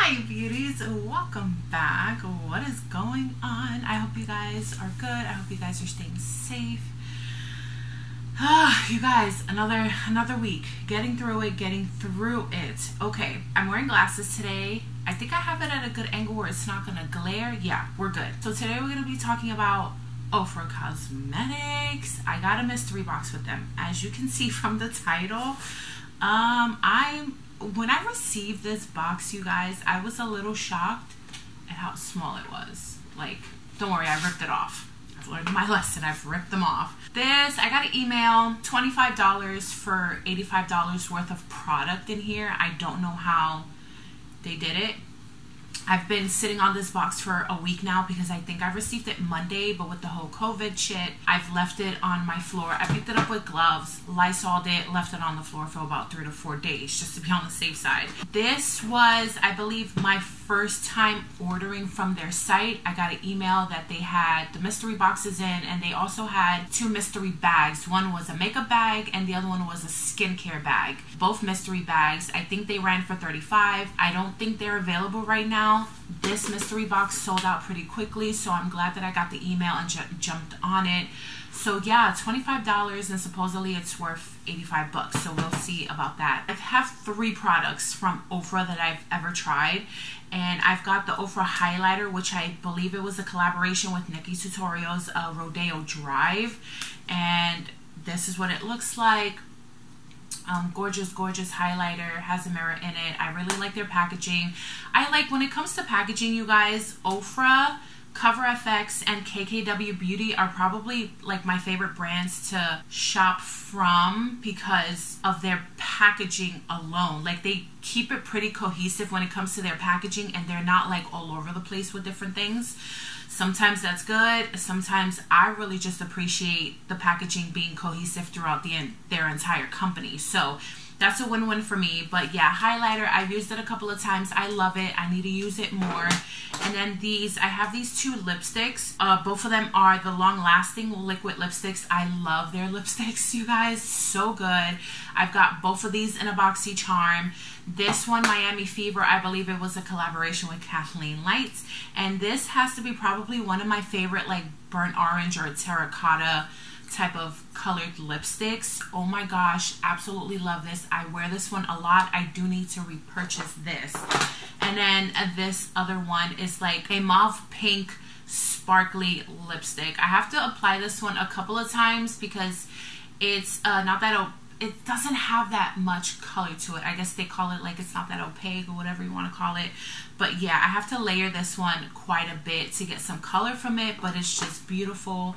Hi beauties, welcome back. What is going on? I hope you guys are good. I hope you guys are staying safe. You guys, another week, getting through it. Okay, I'm wearing glasses today. I think I have it at a good angle where it's not gonna glare. Yeah, we're good. So today we're gonna be talking about OFRA Cosmetics. I got a mystery box with them, as you can see from the title. When I received this box, you guys, I was a little shocked at how small it was. Like, don't worry, I ripped it off. I've learned my lesson. I've ripped them off. This, I got an email, $25 for $85 worth of product in here. I don't know how they did it. I've been sitting on this box for a week now because I think I received it Monday, but with the whole COVID shit, I've left it on my floor. I picked it up with gloves, Lysoled it, left it on the floor for about 3 to 4 days just to be on the safe side. This was, I believe, my first time ordering from their site. I got an email that they had the mystery boxes in, and they also had 2 mystery bags. One was a makeup bag and the other one was a skincare bag. Both mystery bags. I think they ran for $35. I don't think they're available right now. This mystery box sold out pretty quickly, so I'm glad that I got the email and jumped on it. So yeah, $25, and supposedly it's worth 85 bucks. So we'll see about that. I have 3 products from OFRA that I've ever tried, and I've got the OFRA Highlighter, which I believe it was a collaboration with Nikki Tutorials, Rodeo Drive, and this is what it looks like. Gorgeous highlighter, has a mirror in it. I really like their packaging. I like, when it comes to packaging, you guys, OFRA, Cover FX, and KKW Beauty are probably like my favorite brands to shop from because of their packaging alone. Like, they keep it pretty cohesive when it comes to their packaging, and they're not like all over the place with different things. Sometimes that's good. Sometimes I really just appreciate the packaging being cohesive throughout their entire company. So that's a win-win for me. But yeah, highlighter, I've used it a couple of times. I love it. I need to use it more. And then these, I have these 2 lipsticks. Both of them are the long-lasting liquid lipsticks. I love their lipsticks, you guys. So good. I've got both of these in a BoxyCharm. This one, Miami Fever, I believe it was a collaboration with Kathleen Lights. And this has to be probably one of my favorite, like, burnt orange or terracotta type of colored lipsticks. Oh my gosh, absolutely love this. I wear this one a lot. I do need to repurchase this. And then this other one is like a mauve pink sparkly lipstick. I have to apply this one a couple of times because it's it doesn't have that much color to it. I guess they call it, like, it's not that opaque or whatever you want to call it. But yeah, I have to layer this one quite a bit to get some color from it, but it's just beautiful.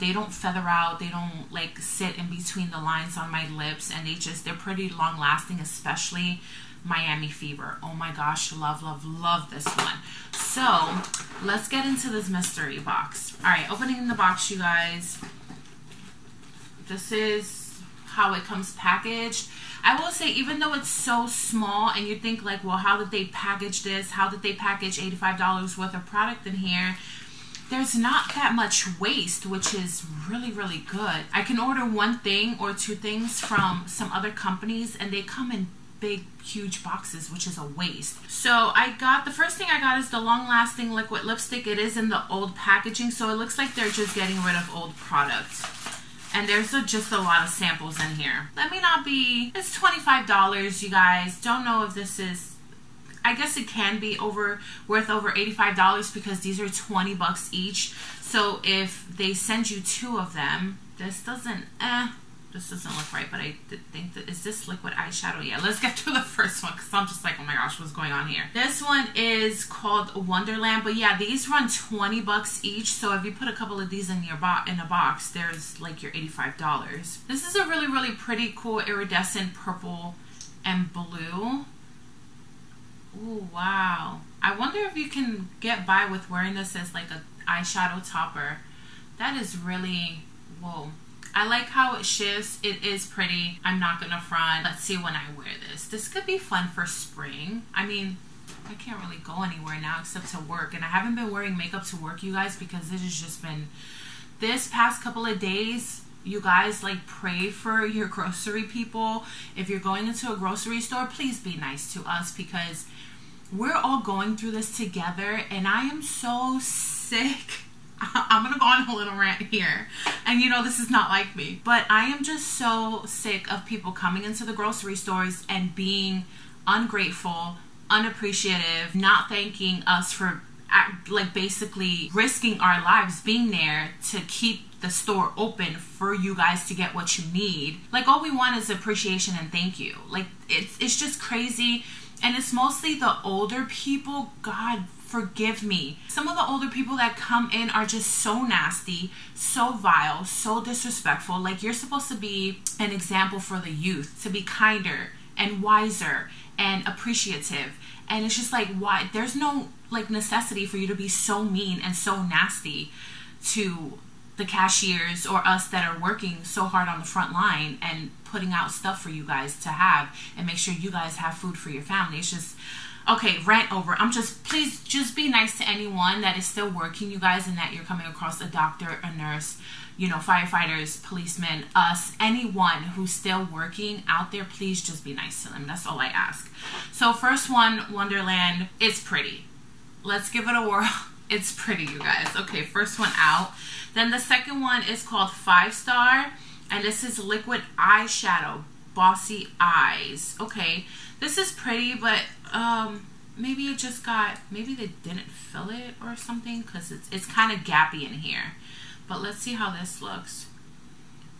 They don't feather out. They don't like sit in between the lines on my lips, and they're pretty long lasting, especially Miami Fever. Oh my gosh, love this one. So let's get into this mystery box. All right, opening the box, you guys. This is how it comes packaged. I will say, even though it's so small and you think like, well, how did they package this? How did they package $85 worth of product in here? There's not that much waste, which is really good. I can order 1 thing or 2 things from some other companies and they come in big huge boxes, which is a waste. So the first thing I got is the long lasting liquid lipstick. It is in the old packaging, so it looks like they're just getting rid of old products. And there's just a lot of samples in here. Let me not be, it's $25, you guys. Don't know if this is, I guess it can be worth over $85 because these are 20 bucks each. So if they send you 2 of them, this doesn't look right, but I did think that, is this liquid eyeshadow? Yeah, let's get to the first one because I'm just like, oh my gosh, what's going on here? This one is called Wonderland, but yeah, these run 20 bucks each. So if you put a couple of these in a box, there's like your $85. This is a really pretty cool iridescent purple and blue. Oh wow. I wonder if you can get by with wearing this as like a eyeshadow topper. That is really, whoa. I like how it shifts. It is pretty. I'm not gonna front. Let's see when I wear this. This could be fun for spring. I mean, I can't really go anywhere now except to work. And I haven't been wearing makeup to work, you guys, because this has just been, this past couple of days, you guys, like, pray for your grocery people. If you're going into a grocery store, please be nice to us because we're all going through this together, and I am so sick. I'm gonna go on a little rant here, and you know this is not like me, but I am just so sick of people coming into the grocery stores and being ungrateful, unappreciative, not thanking us for like basically risking our lives being there to keep the store open for you guys to get what you need. Like, all we want is appreciation and thank you. Like, it's just crazy. And it's mostly the older people. God forgive me. Some of the older people that come in are just so nasty, so vile, so disrespectful. Like, you're supposed to be an example for the youth, to be kinder and wiser and appreciative. And it's just like, why? There's no like necessity for you to be so mean and so nasty to the cashiers or us that are working so hard on the front line and putting out stuff for you guys to have and make sure you guys have food for your family. It's just, okay, rant over. Please just be nice to anyone that is still working, you guys, and that you're coming across a doctor, a nurse, you know, firefighters, policemen, us, anyone who's still working out there. Please just be nice to them. That's all I ask. So first one, Wonderland. It's pretty. Let's give it a whirl. It's pretty, you guys. Okay, first one out. Then the second one is called 5 Star, and this is liquid eyeshadow, Bossy Eyes. Okay, this is pretty, but maybe it just got, maybe they didn't fill it or something, because it's kind of gappy in here. But let's see how this looks.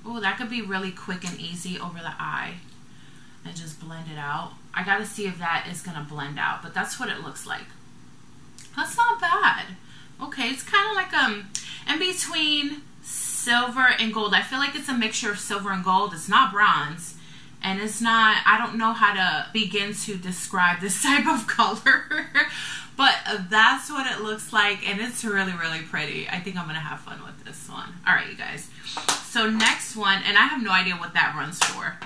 Oh, that could be really quick and easy over the eye and just blend it out. I gotta see if that is gonna blend out, but that's what it looks like. That's not bad. Okay, it's kind of like in between silver and gold. I feel like it's a mixture of silver and gold. It's not bronze, and it's not, I don't know how to begin to describe this type of color, but that's what it looks like, and it's really, really pretty. I think I'm gonna have fun with this one. All right, you guys. So next one, and I have no idea what that runs for.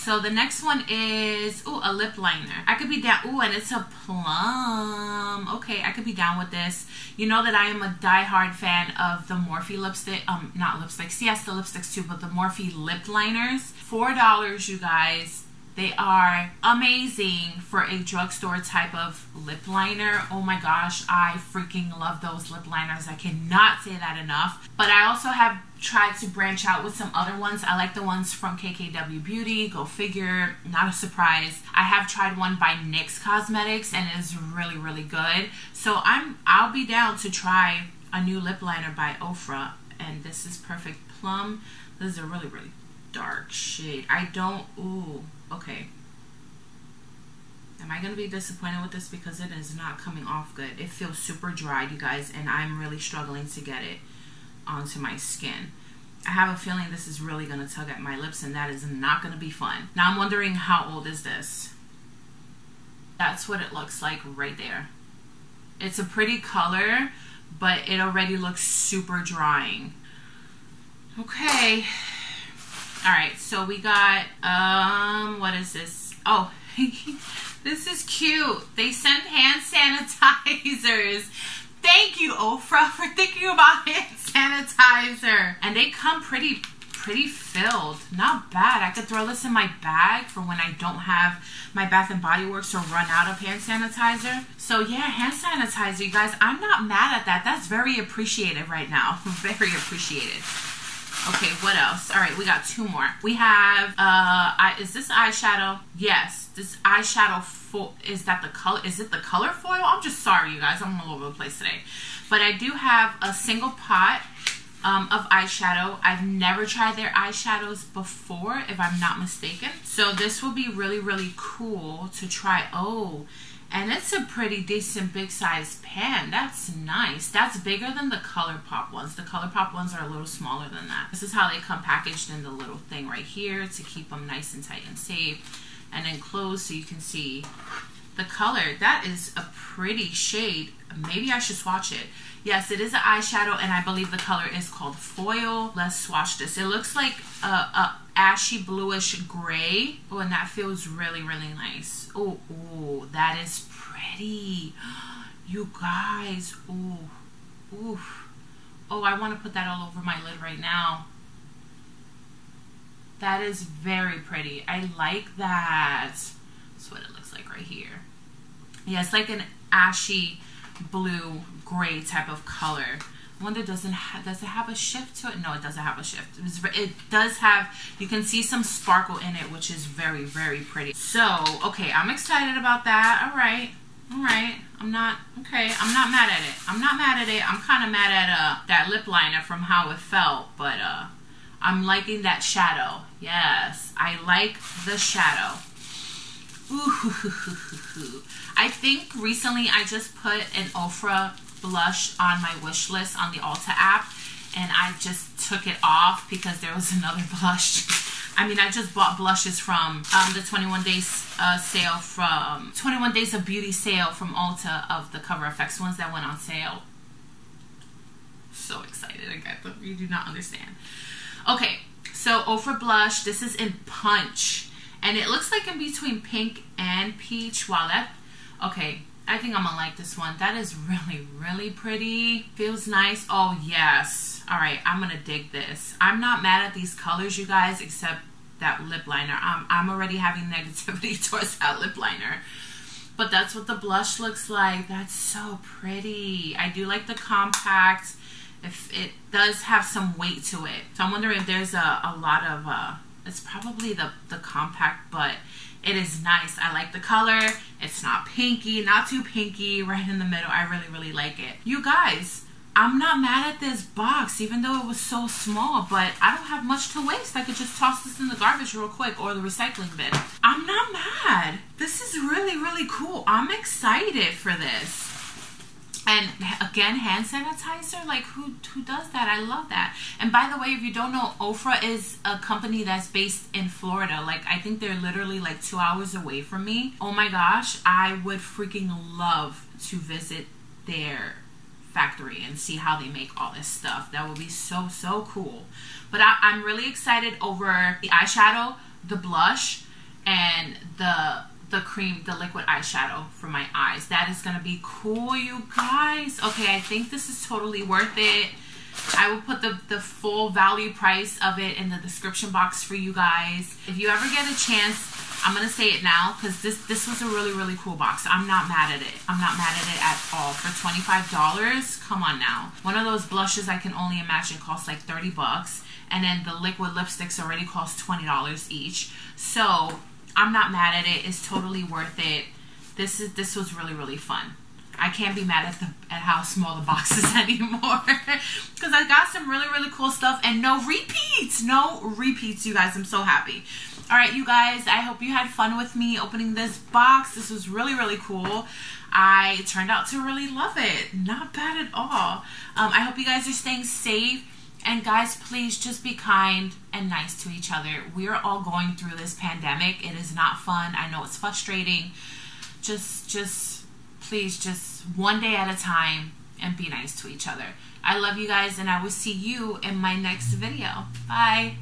So the next one is, ooh, a lip liner. I could be down, ooh, and it's a Plum. Okay, I could be down with this. You know that I am a diehard fan of the Morphe lipstick, not lipsticks, yes, the lipsticks too, but the Morphe lip liners. $4, you guys. They are amazing for a drugstore type of lip liner. Oh my gosh, I freaking love those lip liners. I cannot say that enough. But I also have tried to branch out with some other ones. I like the ones from KKW Beauty. Go figure, not a surprise. I have tried one by NYX Cosmetics, and it is really, really good. So I'll be down to try a new lip liner by OFRA, and this is Perfect Plum. This is a really, really dark shade. Ooh, okay. Am I going to be disappointed with this because it is not coming off good? It feels super dry, you guys, and I'm really struggling to get it onto my skin. I have a feeling this is really going to tug at my lips, and that is not going to be fun. Now I'm wondering, how old is this? That's what it looks like right there. It's a pretty color, but it already looks super drying. Okay. All right, so we got, what is this? Oh, this is cute. They sent hand sanitizers. Thank you, Oprah, for thinking about hand sanitizer. And they come pretty filled. Not bad. I could throw this in my bag for when I don't have my Bath & Body Works or run out of hand sanitizer. So yeah, hand sanitizer, you guys. I'm not mad at that. That's very appreciated right now. Very appreciated. Okay, what else? All right, we got 2 more. We have, is this eyeshadow? Yes, this eyeshadow, is that the color? Is it the color foil? I'm just sorry, you guys. I'm all over the place today. But I do have a single pot of eyeshadow. I've never tried their eyeshadows before, if I'm not mistaken. So this will be really, really cool to try. Oh, and it's a pretty decent big size pan. That's nice. That's bigger than the ColourPop ones. The ColourPop ones are a little smaller than that. This is how they come packaged in the little thing right here to keep them nice and tight and safe. And then closed so you can see the color. That is a pretty shade. Maybe I should swatch it. Yes, it is an eyeshadow, and I believe the color is called Foil. Let's swatch this. It looks like a ashy bluish gray. Oh, and that feels really, really nice. Oh, oh, that is pretty. You guys. Oh, oof. Oh, I want to put that all over my lid right now. That is very pretty. I like that. That's what it looks like right here. Yeah, it's like an ashy blue gray type of color. I wonder, does it have a shift to it? No, it doesn't have a shift. It does have, you can see some sparkle in it, which is very, very pretty. So, okay, I'm excited about that. All right. I'm not mad at it. I'm kind of mad at that lip liner from how it felt, but I'm liking that shadow. Yes, I like the shadow. Ooh. I think recently I just put an OFRA blush on my wish list on the Ulta app, and I just took it off because there was another blush. I mean, I just bought blushes from the 21 days sale from 21 days of beauty sale from Ulta of the Cover FX ones that went on sale. So excited, I got them. You do not understand. Okay, so OFRA blush. This is in Punch, and it looks like in between pink and peach. Wow, that, okay, I think I'm gonna like this one. That is really, really pretty. Feels nice. Oh yes. All right, I'm gonna dig this. I'm not mad at these colors, you guys, except that lip liner. I'm already having negativity towards that lip liner. But that's what the blush looks like. That's so pretty. I do like the compact. If it does have some weight to it. So I'm wondering if there's a lot of, it's probably the compact, but it is nice. I like the color. It's not pinky, not too pinky, right in the middle. I really, really like it. You guys, I'm not mad at this box, even though it was so small, but I don't have much to waste. I could just toss this in the garbage real quick or the recycling bin. I'm not mad. This is really, really cool. I'm excited for this. And again, hand sanitizer, like who does that? I love that. And by the way, if you don't know, OFRA is a company that's based in Florida. Like, I think they're literally like 2 hours away from me. Oh my gosh, I would freaking love to visit their factory and see how they make all this stuff. That would be so, so cool. But I'm really excited over the eyeshadow, the blush, and the cream, the liquid eyeshadow for my eyes. That is gonna be cool, you guys. Okay, I think this is totally worth it. I will put the full value price of it in the description box for you guys. If you ever get a chance, I'm gonna say it now because this was a really, really cool box. I'm not mad at it. I'm not mad at it at all. For $25, come on now. One of those blushes I can only imagine costs like 30 bucks. And then the liquid lipsticks already cost $20 each. So I'm not mad at it. It's totally worth it. This was really, really fun. I can't be mad at how small the box is anymore because I got some really, really cool stuff and no repeats. No repeats, you guys. I'm so happy. All right, you guys, I hope you had fun with me opening this box. This was really, really cool. I turned out to really love it. Not bad at all. I hope you guys are staying safe. And guys, please just be kind and nice to each other. We are all going through this pandemic. It is not fun. I know it's frustrating. Please, just one day at a time and be nice to each other. I love you guys, and I will see you in my next video. Bye.